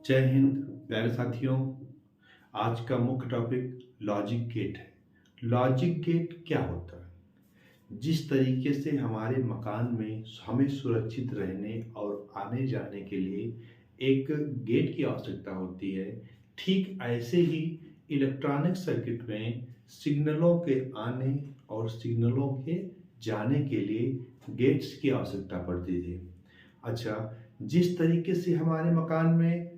जय हिंद प्यारे साथियों। आज का मुख्य टॉपिक लॉजिक गेट है। लॉजिक गेट क्या होता है? जिस तरीके से हमारे मकान में हमें सुरक्षित रहने और आने जाने के लिए एक गेट की आवश्यकता होती है, ठीक ऐसे ही इलेक्ट्रॉनिक सर्किट में सिग्नलों के आने और सिग्नलों के जाने के लिए गेट्स की आवश्यकता पड़ती थी। अच्छा, जिस तरीके से हमारे मकान में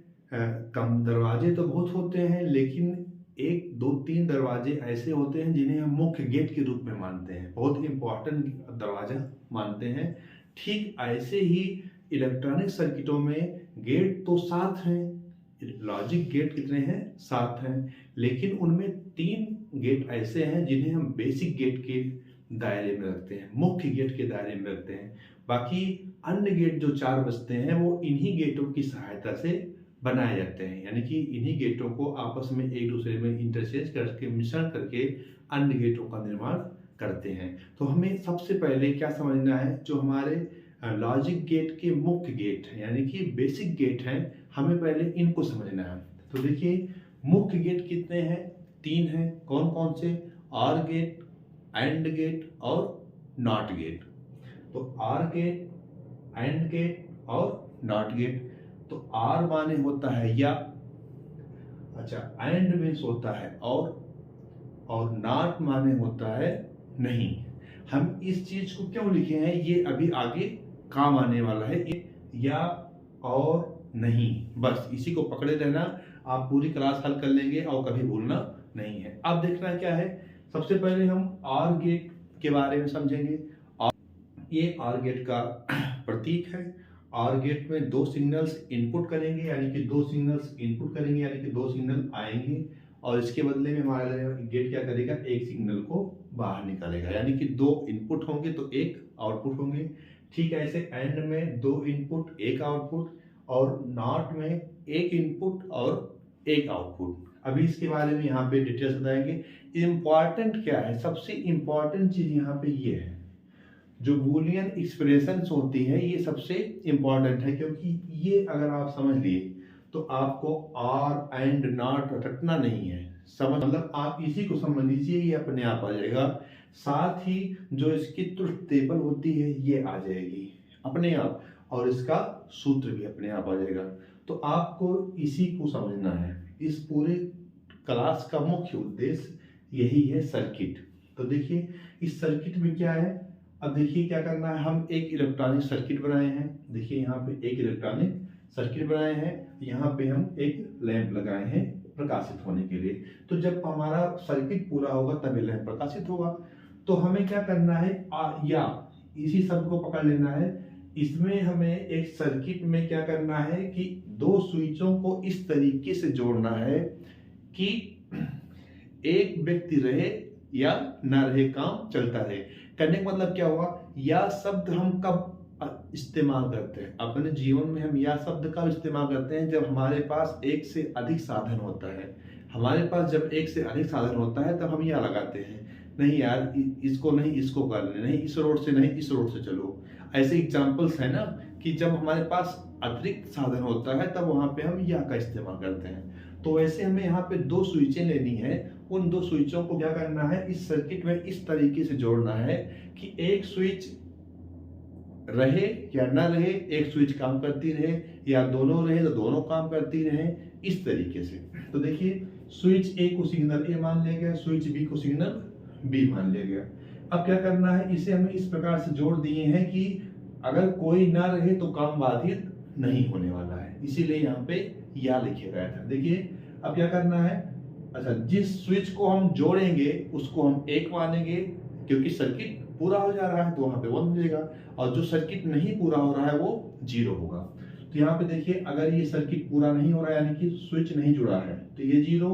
कम दरवाजे तो बहुत होते हैं, लेकिन एक दो तीन दरवाजे ऐसे होते हैं जिन्हें हम मुख्य गेट के रूप में मानते हैं, बहुत ही इंपॉर्टेंट दरवाजा मानते हैं। ठीक ऐसे ही इलेक्ट्रॉनिक सर्किटों में गेट तो 7 हैं, लॉजिक गेट कितने हैं? 7 हैं, लेकिन उनमें 3 गेट ऐसे हैं जिन्हें हम बेसिक गेट के दायरे में रखते हैं, मुख्य गेट के दायरे में रखते हैं। बाकी अन्य गेट जो 4 बचते हैं वो इन्हीं गेटों की सहायता से बनाए जाते हैं, यानी कि इन्हीं गेटों को आपस में एक दूसरे में इंटरचेंज करके मिश्रण करके अन्य गेटों का निर्माण करते हैं। तो हमें सबसे पहले क्या समझना है, जो हमारे लॉजिक गेट के मुख्य गेट हैं यानी कि बेसिक गेट हैं, हमें पहले इनको समझना है। तो देखिए, मुख्य गेट कितने हैं? 3 हैं। कौन कौन से? ऑर गेट, एंड गेट और नॉट गेट। तो आर गेट, एंड गेट और नॉट गेट। तो आर माने होता है या, अच्छा, एंड मीन्स होता है और नॉट माने होता है नहीं। हम इस चीज को क्यों लिखे हैं, ये अभी आगे काम आने वाला है। या और नहीं, बस इसी को पकड़े रहना, आप पूरी क्लास हल कर लेंगे और कभी भूलना नहीं है। अब देखना क्या है, सबसे पहले हम आर गेट के बारे में समझेंगे। ये आर गेट का प्रतीक है। आर गेट में 2 सिग्नल्स इनपुट करेंगे, यानी कि 2 सिग्नल्स इनपुट करेंगे, यानी कि 2 सिग्नल आएंगे और इसके बदले में हमारा गेट क्या करेगा, एक सिग्नल को बाहर निकालेगा, यानी कि 2 इनपुट होंगे तो 1 आउटपुट होंगे। ठीक है, ऐसे एंड में 2 इनपुट 1 आउटपुट और नॉट में 1 इनपुट और 1 आउटपुट। अभी इसके बारे में यहाँ पे डिटेल्स बताएंगे। इम्पॉर्टेंट क्या है, सबसे इम्पॉर्टेंट चीज यहाँ पे ये है, जो बूलियन एक्सप्रेशंस होती है ये सबसे इंपॉर्टेंट है, क्योंकि ये अगर आप समझ लिए तो आपको आर एंड नॉट रटना नहीं है। समझ मतलब आप इसी को समझ लीजिए, ये अपने आप आ जाएगा। साथ ही जो इसकी ट्रुथ टेबल होती है ये आ जाएगी अपने आप, और इसका सूत्र भी अपने आप आ जाएगा। तो आपको इसी को समझना है। इस पूरे क्लास का मुख्य उद्देश्य यही है, सर्किट। तो देखिए, इस सर्किट में क्या है, अब देखिए क्या करना है, हम एक इलेक्ट्रॉनिक सर्किट बनाए हैं। देखिए यहाँ पे एक इलेक्ट्रॉनिक सर्किट बनाए हैं, यहाँ पे हम एक लैंप लगाए हैं प्रकाशित होने के लिए। तो जब हमारा सर्किट पूरा होगा तब ये लैंप प्रकाशित होगा। तो हमें क्या करना है, या इसी शब्द को पकड़ लेना है। इसमें हमें एक सर्किट में क्या करना है कि 2 स्विचों को इस तरीके से जोड़ना है कि एक व्यक्ति रहे या ना रहे, काम चलता रहे। करने का मतलब क्या हुआ, या शब्द हम कब इस्तेमाल करते हैं अपने जीवन में? हम या शब्द कब इस्तेमाल करते हैं, जब हमारे पास एक से अधिक साधन होता है। हमारे पास जब एक से अधिक साधन होता है तब हम या लगाते हैं, नहीं यार इसको नहीं इसको कर ले, नहीं इस रोड से नहीं इस रोड से चलो। ऐसे एग्जाम्पल्स है ना, कि जब हमारे पास अतिरिक्त साधन होता है तब वहां पे हम या का इस्तेमाल करते हैं। तो वैसे हमें यहाँ पे 2 स्विचें लेनी है। उन 2 स्विचों को क्या करना है, इस सर्किट में इस तरीके से जोड़ना है कि एक स्विच रहे या ना रहे, एक स्विच काम करती रहे, या दोनों रहे तो दोनों काम करती रहे, इस तरीके से। तो देखिए, स्विच ए को सिग्नल ए मान लिया गया, स्विच बी को सिग्नल बी मान लिया गया। अब क्या करना है, इसे हमें इस प्रकार से जोड़ दिए हैं कि अगर कोई ना रहे तो काम बाधित नहीं होने वाला है, इसीलिए यहाँ पे या लिखे गया था। देखिए अब क्या करना है, अच्छा, जिस स्विच को हम जोड़ेंगे उसको हम 1 मानेंगे, क्योंकि सर्किट पूरा हो जा रहा है तो वहां पे 1 मिलेगा, और जो सर्किट नहीं पूरा हो रहा है वो 0 होगा। तो यहाँ पे देखिए, अगर ये सर्किट पूरा नहीं हो रहा है यानी कि स्विच नहीं जुड़ा है तो ये 0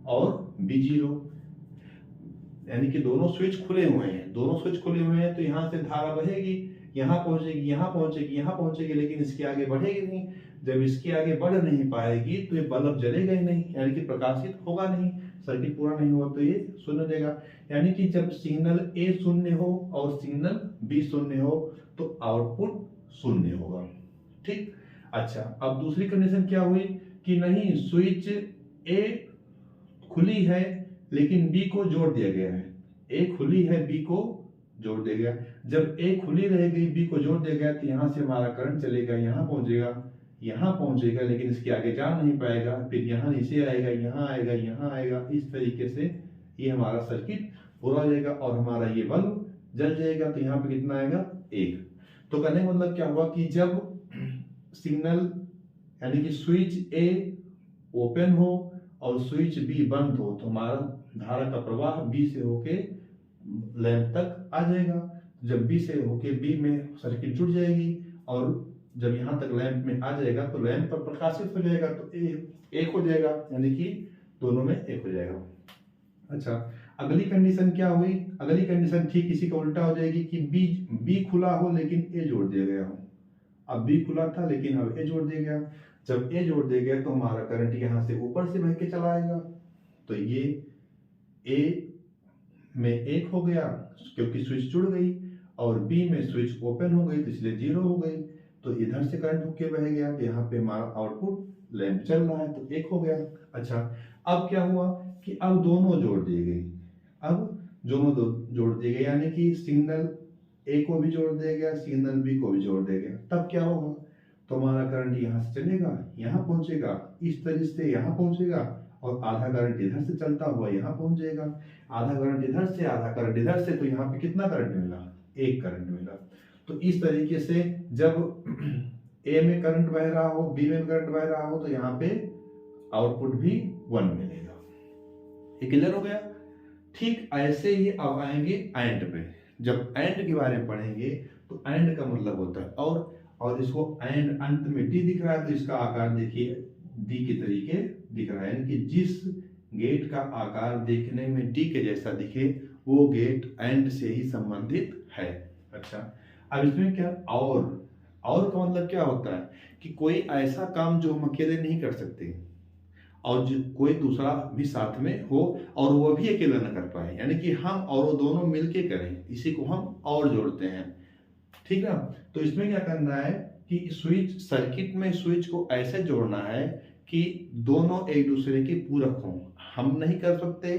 और बी 0, यानी कि दोनों स्विच खुले हुए हैं। दोनों स्विच खुले हुए हैं तो यहाँ से धारा बहेगी, यहाँ पहुंचेगी, यहाँ पहुंचेगी, यहाँ पहुंचेगी, लेकिन इसके आगे बढ़ेगी नहीं। जब इसके आगे बढ़ नहीं पाएगी तो ये बल्ब जलेगा ही नहीं, यानी कि प्रकाशित होगा नहीं, सर्किट पूरा नहीं हुआ तो ये शून्य देगा। यानी कि जब सिग्नल ए शून्य हो और सिग्नल बी शून्य हो तो आउटपुट शून्य होगा। ठीक, अच्छा, अब दूसरी कंडीशन क्या हुई, कि नहीं स्विच ए खुली है लेकिन बी को जोड़ दिया गया है, ए खुली है बी को जोड़ दिया गया। जब ए खुली रह गई बी को जोड़ दिया गया तो यहाँ से हमारा करंट चलेगा, यहाँ पहुंचेगा लेकिन इसके आगे जा नहीं पाएगा, फिर यहाँ नीचे आएगा, यहाँ आएगा, इस तरीके से ये हमारा सर्किट पूरा हो जाएगा और हमारा ये बल्ब जल जाएगा। तो यहाँ पे कितना आएगा 1। तो कहने का मतलब क्या हुआ कि जब सिग्नल यानी कि स्विच ए ओपन हो और स्विच बी बंद हो तो हमारा धारा का प्रवाह बी से होके लैंप तक आ जाएगा। जब बी से होके बी में सर्किट जुड़ जाएगी और जब यहाँ तक लैंप में आ जाएगा तो लैंप पर प्रकाशित हो जाएगा, तो एक हो जाएगा, यानी कि दोनों में एक हो जाएगा। अच्छा, अगली कंडीशन क्या हुई? अगली कंडीशन ठीक इसी का उल्टा हो जाएगी कि बी खुला हो लेकिन ए जोड़ दिया गया हो। अब बी खुला था लेकिन अब ए जोड़ दिया गया। जब ए जोड़ दिया गया तो हमारा करंट यहाँ से ऊपर से बह के चला आएगा, तो ये ए में 1 हो गया क्योंकि स्विच जुड़ गई, और बी में स्विच ओपन हो गई तो इसलिए 0 हो गई। तो इधर से करंट होके बह गया, तो यहाँ पे हमारा आउटपुट लैंप चल रहा है तो 1 हो गया। अच्छा, अब क्या हुआ कि अब दोनों जोड़ दिए गए, अब दोनों जोड़ दिए गए, यानी कि सिग्नल ए को भी जोड़ दिया गया, सिग्नल बी को भी जोड़ दिया गया। तब क्या होगा? तो हमारा करंट यहाँ से चलेगा, यहाँ पहुंचेगा, इस तरीके से यहाँ पहुंचेगा, और आधा करंट इधर से चलता हुआ यहाँ पहुंच जाएगा। आधा करंट इधर से, आधा करंट इधर से, तो यहाँ पे कितना करंट मिला? 1 करंट मिला। तो इस तरीके से जब ए में करंट बह रहा हो, बी में करंट बह रहा हो, तो यहाँ पे आउटपुट भी 1 मिलेगा। ये क्लियर हो गया? ठीक ऐसे ही अब आएंगे एंड पे। जब एंड के बारे में पढ़ेंगे तो एंड का मतलब होता है और इसको एंड अंत में डी दिख रहा है तो इसका आकार देखिए डी के तरीके दिख रहा है, यानी कि जिस गेट का आकार देखने में डी के जैसा दिखे वो गेट एंड से ही संबंधित है। अच्छा, अब इसमें क्या और का मतलब क्या होता है कि कोई ऐसा काम जो हम अकेले नहीं कर सकते और जो कोई दूसरा भी साथ में हो और वो भी अकेला न कर पाए, यानी कि हम और वो दोनों मिलके करें, इसी को हम और जोड़ते हैं। ठीक है, तो इसमें क्या करना है कि स्विच सर्किट में स्विच को ऐसे जोड़ना है कि दोनों एक दूसरे के पूरक हों। हम नहीं कर सकते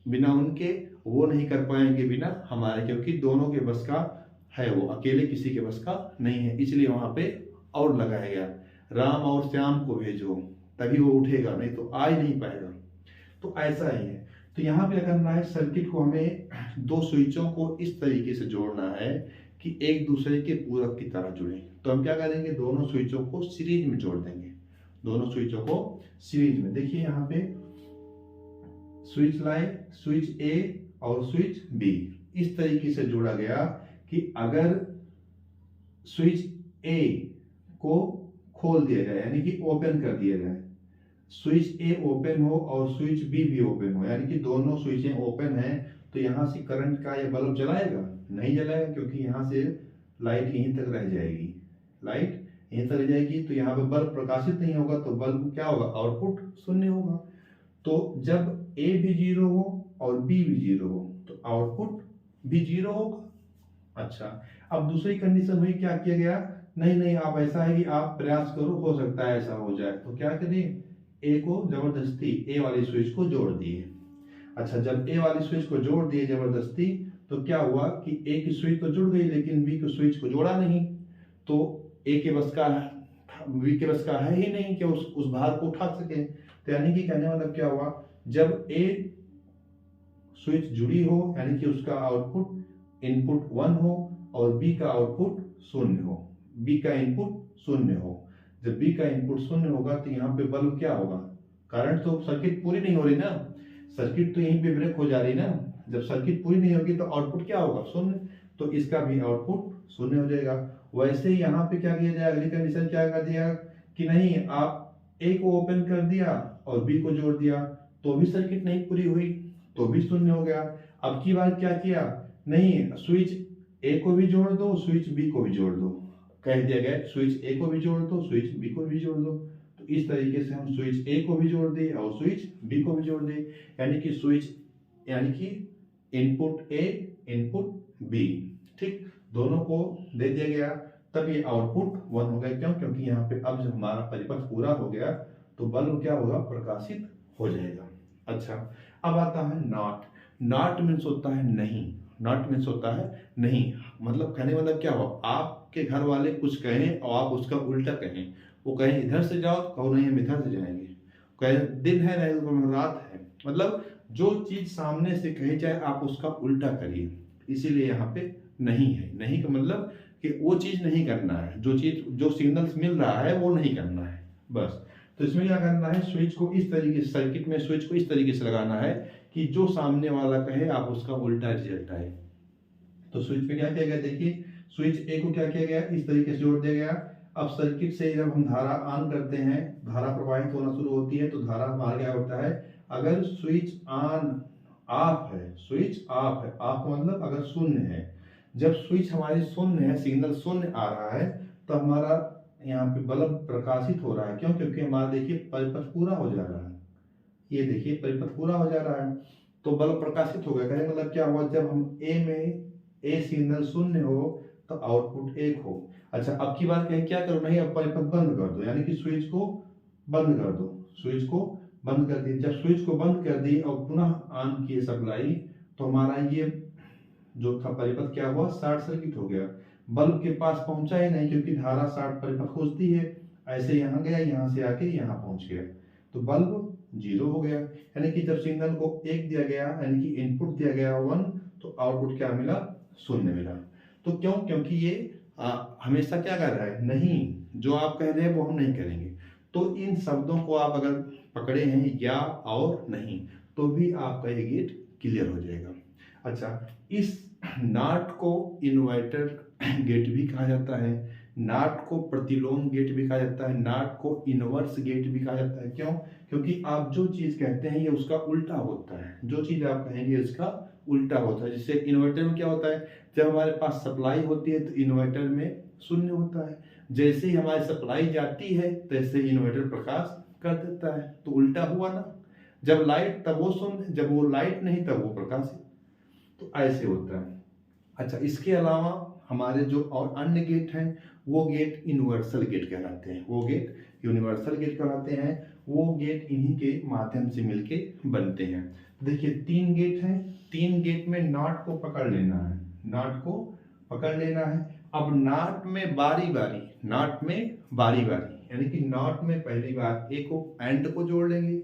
बिना उनके, वो नहीं कर पाएंगे बिना हमारे, क्योंकि दोनों के बस का है, वो अकेले किसी के बस का नहीं है। इसलिए वहां पे और लगाया गया, राम और श्याम को भेजो तभी वो उठेगा, नहीं तो आ ही नहीं पाएगा। तो ऐसा ही है। तो यहाँ पे करना है, सर्किट को हमें दो स्विचों को इस तरीके से जोड़ना है कि एक दूसरे के पूरक की तरह जुड़े। तो हम क्या करेंगे, दोनों स्विचों को सीरीज में जोड़ देंगे। दोनों स्विचों को सीरीज में, देखिए यहाँ पे स्विच लाइन, स्विच ए और स्विच बी इस तरीके से जोड़ा गया कि अगर स्विच ए को खोल दिया जाए, यानी कि ओपन कर दिया जाए, स्विच ए ओपन हो और स्विच बी भी ओपन हो, यानी कि दोनों स्विचें ओपन हैं, तो यहाँ से करंट का ये बल्ब जलाएगा? नहीं जलाएगा, क्योंकि यहाँ से लाइट यहीं तक रह जाएगी, लाइट यहीं तक रह जाएगी, तो यहाँ पे बल्ब प्रकाशित नहीं होगा, तो बल्ब क्या होगा, आउटपुट शून्य होगा। तो जब ए भी 0 हो और बी भी 0 हो तो आउटपुट भी 0 होगा। अच्छा, अब दूसरी कंडीशन हुई, क्या किया गया, नहीं आप ऐसा है कि आप प्रयास करो, हो सकता है ऐसा हो जाए, तो क्या करें, ए को जबरदस्ती ए वाली स्विच को जोड़ दिए। अच्छा, जब ए वाली स्विच को जोड़ दिए जबरदस्ती, तो क्या हुआ कि ए की स्विच तो जुड़ गई लेकिन बी की स्विच को जोड़ा नहीं, तो ए के बस का, बी के बस का है ही नहीं कि उस भार को उठा सके। तो यानी कि कहने मतलब क्या हुआ, जब ए स्विच जुड़ी हो यानी कि उसका आउटपुट इनपुट 1 हो और बी का आउटपुट 0 हो, बी का इनपुट 0 हो। जब बी का इनपुट 0 होगा तो यहाँ पे बल्ब क्या होगा, करंट तो सर्किट पूरी नहीं हो रही ना, सर्किट तो यहीं पे ब्रेक हो जा रही ना। जब सर्किट पूरी नहीं होगी तो आउटपुट क्या होगा, 0, तो इसका भी आउटपुट 0 हो जाएगा। वैसे ही यहाँ पे क्या किया जाए, अगली कंडीशन क्या कर दिया कि नहीं, आप ए को ओपन कर दिया और बी को जोड़ दिया तो भी सर्किट नहीं पूरी हुई, तो भी 0 हो गया। अब की बार क्या किया, नहीं स्विच ए को भी जोड़ दो, स्विच बी को भी जोड़ दो, कह दिया गया स्विच ए को भी जोड़ दो, स्विच बी को भी जोड़ दो। तो इस तरीके से हम स्विच ए को भी जोड़ दिए और स्विच बी को भी जोड़ दिए, यानी कि स्विच यानी कि इनपुट ए इनपुट बी, ठीक, दोनों को दे दिया गया, तब ये आउटपुट 1 हो गया। क्यों, क्योंकि यहाँ पे अब जब हमारा परिपथ पूरा हो गया तो बल्ब क्या होगा, प्रकाशित हो जाएगा। अच्छा, अब आता है नॉट। नॉट मीन्स होता है नहीं। नॉट मीन्स होता है नहीं, मतलब कहने मतलब क्या हुआ, आपके घर वाले कुछ कहें और आप उसका उल्टा कहें। वो कहें इधर से जाओ, कहो नहीं हम इधर से जाएंगे। कहें दिन है नहीं तो रात है, मतलब जो चीज सामने से कही जाए आप उसका उल्टा करिए। इसीलिए यहाँ पे नहीं है। नहीं का मतलब कि वो चीज नहीं करना है, जो चीज जो सिग्नल्स मिल रहा है वो नहीं करना है, बस। तो इसमें क्या करना है, स्विच को इस तरीके से, सर्किट में स्विच को इस तरीके से लगाना है कि जो सामने वाला कहे आप उसका उल्टा रिजल्ट आए। तो स्विच पे क्या किया गया, देखिए स्विच ए को क्या किया गया, इस तरीके से जोड़ दिया गया। अब सर्किट से जब हम धारा ऑन करते हैं, धारा प्रवाहित होना शुरू होती है, तो धारा हमारा क्या होता है, अगर स्विच ऑन ऑफ है, स्विच ऑफ है, ऑफ मतलब अगर शून्य है, जब स्विच हमारी शून्य है, सिग्नल शून्य आ रहा है, तो हमारा यहाँ पे बल्ब प्रकाशित हो रहा है। क्यों, क्योंकि हमारा देखिए परिपथ पूरा हो जा रहा है, ये देखिए परिपथ पूरा हो जा रहा है, तो बल्ब प्रकाशित हो गया। कहने मतलब क्या हुआ, जब हम ए में ए सिग्नल शून्य हो तो आउटपुट 1 हो। अच्छा, अब की बार कहें क्या करो, नहीं अब परिपथ बंद कर दो, यानी कि स्विच को बंद कर दो, स्विच को बंद कर दी। जब स्विच को बंद कर दी और पुनः ऑन किए सप्लाई, तो हमारा ये जो था परिपथ क्या हुआ, शॉर्ट सर्किट हो गया, बल्ब के पास पहुंचा ही नहीं, क्योंकि धारा शॉर्ट परिपथ खोजती है। ऐसे यहाँ गया, यहाँ से आके यहाँ पहुंच गया, तो बल्ब 0 हो गया। यानी कि जब सिग्नल को 1 दिया गया, यानी कि इनपुट दिया गया 1, तो आउटपुट क्या मिला, 0 मिला। तो क्यों, क्योंकि ये हमेशा क्या कर रहा है, नहीं, जो आप कह रहे हैं वो हम नहीं करेंगे। तो इन शब्दों को आप अगर पकड़े हैं या और नहीं, तो भी आपका ये गेट क्लियर हो जाएगा। अच्छा, इस नाट को इन्वर्टर गेट भी कहा जाता है, नाट को प्रतिलोम गेट भी कहा जाता है, नाट को इनवर्स गेट भी कहा जाता है। क्यों, क्योंकि आप जो चीज कहते हैं ये उसका उल्टा होता है, जो चीज आप कहेंगे उसका उल्टा होता है। जैसे इन्वर्टर में क्या होता है, जब हमारे पास सप्लाई होती है तो इन्वर्टर में शून्य होता है, जैसे ही हमारी सप्लाई जाती है तैसे इन्वर्टर प्रकाश कर देता है, तो उल्टा हुआ ना, जब लाइट तब वो शून्य, जब वो लाइट नहीं तब वो प्रकाशित, तो ऐसे होता है। अच्छा, इसके अलावा हमारे जो और अन्य गेट हैं वो गेट यूनिवर्सल गेट कहलाते हैं, वो गेट यूनिवर्सल गेट कहलाते हैं। वो गेट इन्हीं के माध्यम से मिलके बनते हैं। देखिए 3 गेट हैं, 3 गेट में नॉट को पकड़ लेना है, नॉट को पकड़ लेना है। अब नॉट में बारी बारी, नॉट में बारी बारी, यानी कि नॉट में पहली बार ए को एंड को जोड़ लेंगे।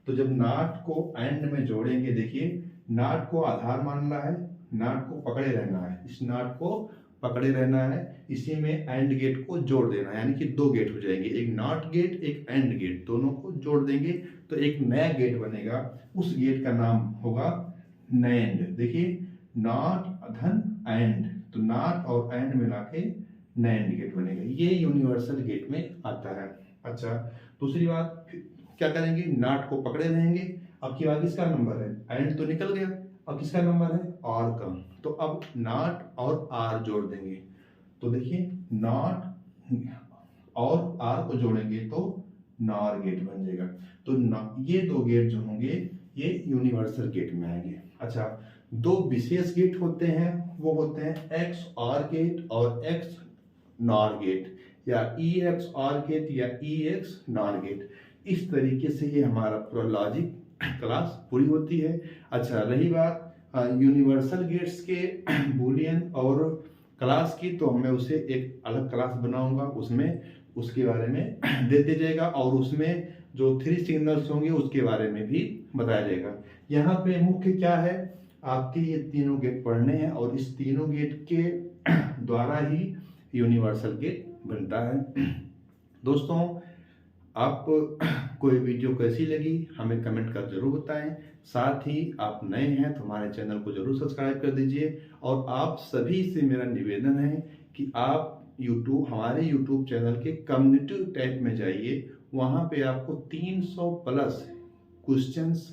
तो जब नॉट को एंड में जोड़ेंगे, देखिए नॉट को आधार मानना है, नॉट को पकड़े रहना है, इस नॉट को पकड़े रहना है, इसी में एंड गेट को जोड़ देना है, यानी कि 2 गेट हो जाएंगे, एक नॉट गेट एक एंड गेट, दोनों को जोड़ देंगे तो एक नया गेट बनेगा। उस गेट का नाम होगा नैंड। देखिए नॉट धन एंड, तो नॉट और एंड मिला के नैंड गेट बनेगा, ये यूनिवर्सल गेट में आता है। अच्छा, दूसरी बात क्या करेंगे, नॉट को पकड़े रहेंगे। अब की बात किसका नंबर है, एंड तो निकल गया, अब किसका नंबर है, आर का, तो अब नॉट और आर जोड़ देंगे। तो देखिए नॉट और आर को जोड़ेंगे तो नॉर गेट बन जाएगा। तो ये 2 गेट जो होंगे ये यूनिवर्सल गेट में आएंगे। अच्छा, 2 विशेष गेट होते हैं, वो होते हैं एक्स आर गेट और एक्स नॉर गेट, या ई एक्स आर गेट या ई एक्स नॉर गेट। इस तरीके से ये हमारा पूरा लॉजिक क्लास पूरी होती है। अच्छा, रही बात यूनिवर्सल गेट्स के बूलियन और क्लास की, तो मैं उसे एक अलग क्लास बनाऊंगा, उसमें उसके बारे में दे दीजिएगा, और उसमें जो 3 सिग्नल्स होंगे उसके बारे में भी बताया जाएगा। यहाँ पे मुख्य क्या है, आपके ये तीनों गेट पढ़ने हैं, और इस तीनों गेट के द्वारा ही यूनिवर्सल गेट बनता है। दोस्तों, आप कोई वीडियो कैसी लगी हमें कमेंट कर जरूर बताएं। साथ ही आप नए हैं तो हमारे चैनल को जरूर सब्सक्राइब कर दीजिए, और आप सभी से मेरा निवेदन है कि आप हमारे यूट्यूब चैनल के कम्युनिटी टैब में जाइए, वहाँ पे आपको 300 प्लस क्वेश्चंस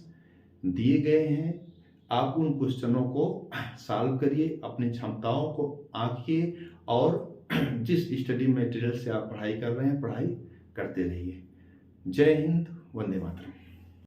दिए गए हैं। आप उन क्वेश्चनों को सॉल्व करिए, अपनी क्षमताओं को आंकिए, और जिस स्टडी मटेरियल से आप पढ़ाई कर रहे हैं पढ़ाई करते रहिए। जय हिंद, वंदे मातरम।